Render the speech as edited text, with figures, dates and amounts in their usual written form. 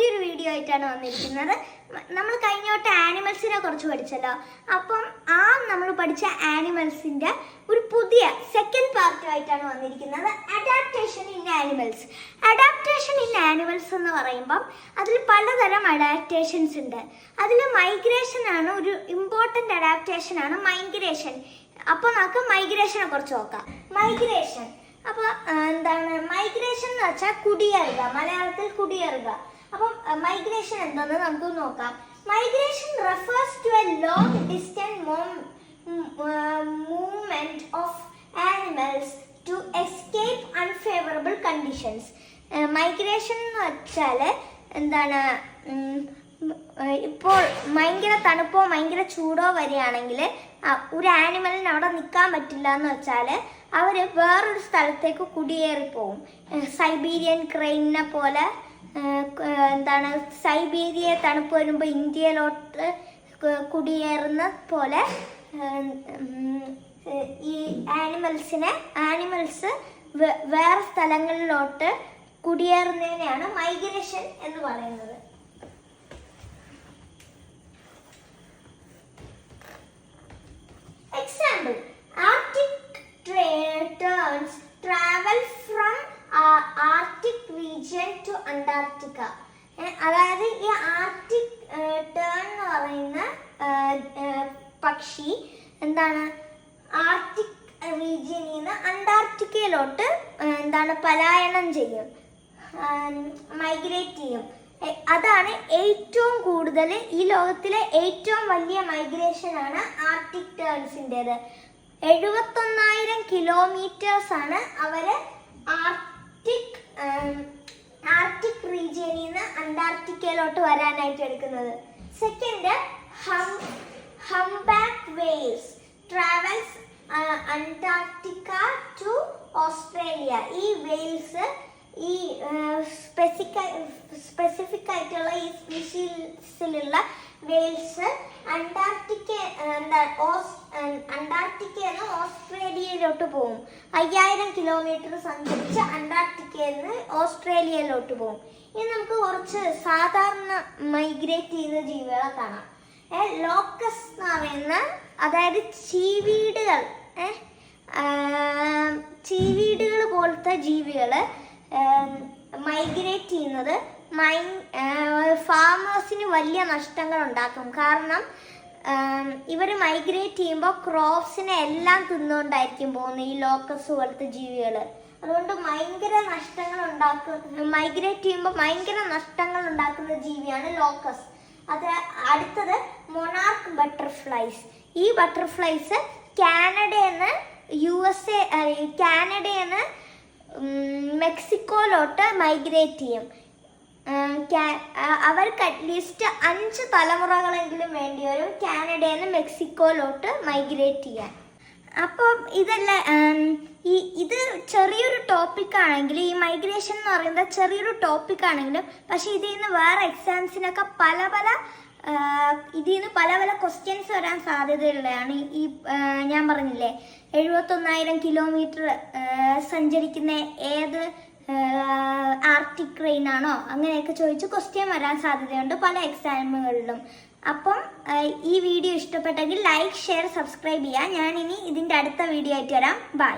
പുതിയൊരു വീഡിയോ ആയിട്ടാണ് വന്നിരിക്കുന്നത്. നമ്മൾ കഴിഞ്ഞ വട്ടം ആനിമൽസിനെ കുറിച്ച് പഠിച്ചല്ലോ. അപ്പം നമ്മൾ പഠിച്ച ആനിമൽസിന്റെ ഒരു പുതിയ സെക്കൻഡ് പാർട്ടുമായിട്ടാണ് വന്നിരിക്കുന്നത്. Adaptation in animals. Adaptation in animals എന്ന് പറയുമ്പം അതിൽ പലതരം അഡാപ്റ്റേഷൻസ് ഉണ്ട്. അതിൽ മൈഗ്രേഷൻ ആണ് ഒരു ഇമ്പോർട്ടൻ്റ് അഡാപ്റ്റേഷൻ ആണ് മൈഗ്രേഷൻ. അപ്പോൾ നമുക്ക് മൈഗ്രേഷനെ കുറിച്ച് നോക്കാം. മൈഗ്രേഷൻ അപ്പോൾ എന്താണ് മൈഗ്രേഷൻ എന്ന് വെച്ചാൽ കുടിയേറുക, മലയാളത്തിൽ കുടിയേറുക. അപ്പം മൈഗ്രേഷൻ എന്താണെന്ന് നമുക്ക് നോക്കാം. Migration refers to a long distance movement of animals to escape unfavourable conditions. Migration എന്ന് വെച്ചാൽ എന്താണ്, ഇപ്പോൾ ഭയങ്കര തണുപ്പോ ഭയങ്കര ചൂടോ വരികയാണെങ്കിൽ ഒരു ആനിമലിന് അവിടെ നിൽക്കാൻ പറ്റില്ല എന്ന് വെച്ചാൽ അവർ വേറൊരു സ്ഥലത്തേക്ക് കുടിയേറിപ്പോവും. സൈബീരിയൻ ക്രെയിനിനെ പോലെ എന്താണ്, സൈബീരിയ തണുപ്പ് വരുമ്പോൾ ഇന്ത്യയിലോട്ട് കുടിയേറുന്ന പോലെ ഈ ആനിമൽസ് വേറെ സ്ഥലങ്ങളിലോട്ട് കുടിയേറുന്നതിനെയാണ് മൈഗ്രേഷൻ എന്ന് പറയുന്നത്. Example: Arctic terns travel from Arctic region to Antarctica. അതായത് ഈ ആർട്ടിക് ടേൺ എന്ന് പറയുന്ന പക്ഷി എന്താണ്, ആർട്ടിക് റീജിയനിൽ നിന്ന് അന്റാർട്ടിക്കയിലോട്ട് എന്താണ് പലായനം ചെയ്യും, മൈഗ്രേറ്റ് ചെയ്യും. അതാണ് ഏറ്റവും കൂടുതൽ, ഈ ലോകത്തിലെ ഏറ്റവും വലിയ മൈഗ്രേഷൻ ആണ് ആർട്ടിക് ടേൺസിൻ്റെത്. 71,000 കിലോമീറ്റേഴ്സ് ആണ് അവര് ആർട്ടിക് റീജിയനിൽ നിന്ന് അന്റാർട്ടിക്കയിലോട്ട് വരാനായിട്ട് എടുക്കുന്നത്. Second, humpback whales travels Antarctica to Australia. ഈ വെയിൽസ് ഈ സ്പെസിഫിക് ആയിട്ടുള്ള ഈ സ്പീഷീസിലുള്ള വെയിൽസ് അന്റാർട്ടിക്കയിൽ നിന്ന് ഓസ്ട്രേലിയയിലോട്ട് പോകും. 5000 കിലോമീറ്റർ സഞ്ചരിച്ച് അന്റാർട്ടിക്കയിൽ നിന്ന് ഓസ്ട്രേലിയയിലോട്ട് പോകും. ഇനി നമുക്ക് കുറച്ച് സാധാരണ മൈഗ്രേറ്റ് ചെയ്യുന്ന ജീവികളെ കാണാം. ലോക്കസ് എന്ന് പറയുന്ന, അതായത് ചീവീടുകൾ പോലത്തെ ജീവികൾ മൈഗ്രേറ്റ് ചെയ്യുന്നത് ഫാമേഴ്സിന് വലിയ നഷ്ടങ്ങൾ ഉണ്ടാക്കും. കാരണം ഇവർ മൈഗ്രേറ്റ് ചെയ്യുമ്പോൾ ക്രോപ്സിനെ എല്ലാം തിന്നുകൊണ്ടായിരിക്കും പോകുന്നത്, ഈ ലോക്കസ് പോലത്തെ ജീവികൾ. അതുകൊണ്ട് ഭയങ്കര നഷ്ടങ്ങൾ മൈഗ്രേറ്റ് ചെയ്യുമ്പോൾ ഭയങ്കര നഷ്ടങ്ങൾ ഉണ്ടാക്കുന്ന ജീവിയാണ് ലോക്കസ്. അടുത്തത് മൊണാർക്ക് ബട്ടർഫ്ലൈസ്. ഈ ബട്ടർഫ്ലൈസ് കാനഡയിൽ നിന്ന് മെക്സിക്കോയിലോട്ട് മൈഗ്രേറ്റ് ചെയ്യും. അവർക്ക് അറ്റ്ലീസ്റ്റ് 5 തലമുറകളെങ്കിലും വേണ്ടി വരും കാനഡയിൽ നിന്ന് മെക്സിക്കോയിലോട്ട് മൈഗ്രേറ്റ് ചെയ്യാൻ. അപ്പം ഇത് ചെറിയൊരു ടോപ്പിക്കാണെങ്കിൽ, ഈ മൈഗ്രേഷൻ എന്ന് പറയുന്നത് ചെറിയൊരു ടോപ്പിക്കാണെങ്കിലും, പക്ഷെ ഇതിൽ നിന്ന് വേറെ എക്സാംസിനൊക്കെ ഇതിൽ നിന്ന് പല ക്വസ്റ്റ്യൻസ് വരാൻ സാധ്യതയുള്ളതാണ്. ഈ ഞാൻ പറഞ്ഞില്ലേ 71,000 കിലോമീറ്റർ സഞ്ചരിക്കുന്ന ഏത് ആർട്ടിക് ട്രെയിൻ ആണോ, അങ്ങനെയൊക്കെ ചോദിച്ച് ക്വസ്റ്റ്യൻ വരാൻ സാധ്യതയുണ്ട് പല എക്സാമുകളിലും. അപ്പം ഈ വീഡിയോ ഇഷ്ടപ്പെട്ടെങ്കിൽ ലൈക്ക്, ഷെയർ, സബ്സ്ക്രൈബ് ചെയ്യുക. ഞാനിനി ഇതിൻ്റെ അടുത്ത വീഡിയോ ആയിട്ട് വരാം. ബൈ.